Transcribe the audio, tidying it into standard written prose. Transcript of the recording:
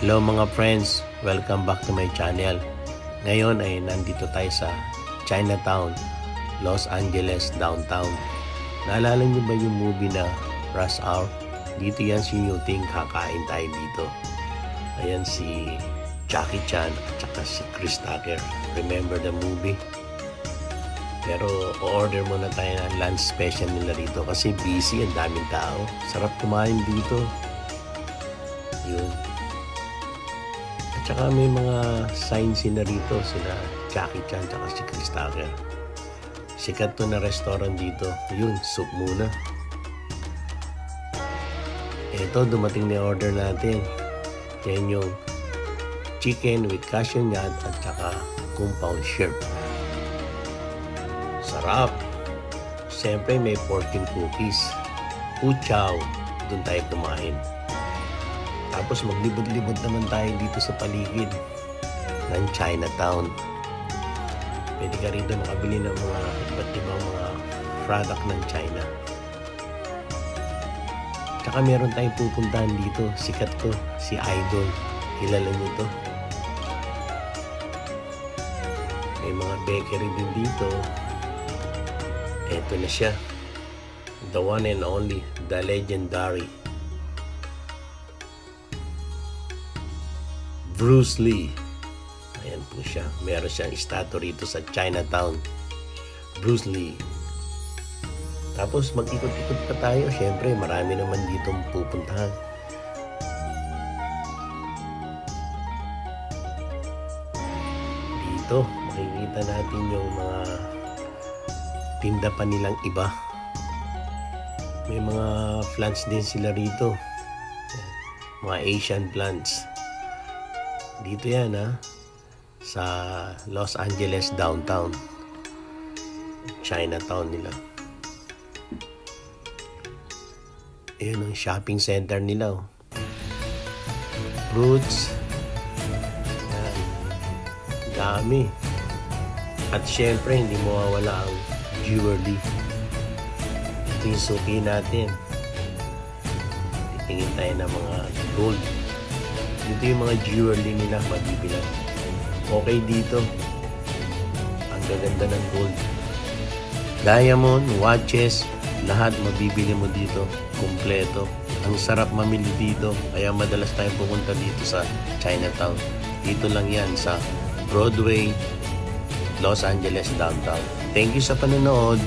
Hello mga friends, welcome back to my channel. Ngayon ay nandito tayo sa Chinatown, Los Angeles, downtown. Naalala niyo ba yung movie na Rush Hour? Dito yan sinuting, kakain tayo dito. Ayan si Jackie Chan at saka si Chris Tucker. Remember the movie? Pero order muna tayo ng lunch special nila rito kasi busy, ang daming tao. Sarap kumain dito. Yun. At saka may mga signs na rito sila Jackie Chan at si Chris Tucker. Sikat to na restaurant dito. Yun, soup muna. Ito, dumating na order natin. Yan yung chicken with cashew nut at saka compound shrimp. Sarap. Siyempre may pork and cookies. Puchaw. Doon tayo kumain. Tapos maglibot-libot naman tayo dito sa paligid ng Chinatown. Pwede ka rito makabili ng mga iba't ibang mga product ng China. Tsaka meron tayong pupuntahan dito. Sikat to, si Idol. Kilala nyo to. May mga bakery din dito. Ito na siya. The one and only, the legendary Bruce Lee. Ayan po siya. Meron siyang statue rito sa Chinatown. Bruce Lee. Tapos mag-ikot-ikot pa tayo. Siyempre, marami naman dito pupuntahan. Dito, makikita natin yung mga tinda pa nilang iba. May mga plants din sila rito. Mga Asian plants. Dito yan sa Los Angeles downtown. Chinatown nila. Ayan ang shopping center nila. Fruits. Ayan. Dami. At syempre hindi mawawala ang jewelry. Ito yung suki natin. Titingin tayo ng mga gold. Dito yung mga jewelry nila mabibilang. Okay dito. Ang gaganda ng gold. Diamond, watches, lahat mabibili mo dito. Kompleto. Ang sarap mamili dito. Kaya madalas tayong pumunta dito sa Chinatown. Dito lang yan sa Broadway, Los Angeles downtown. Thank you sa panonood.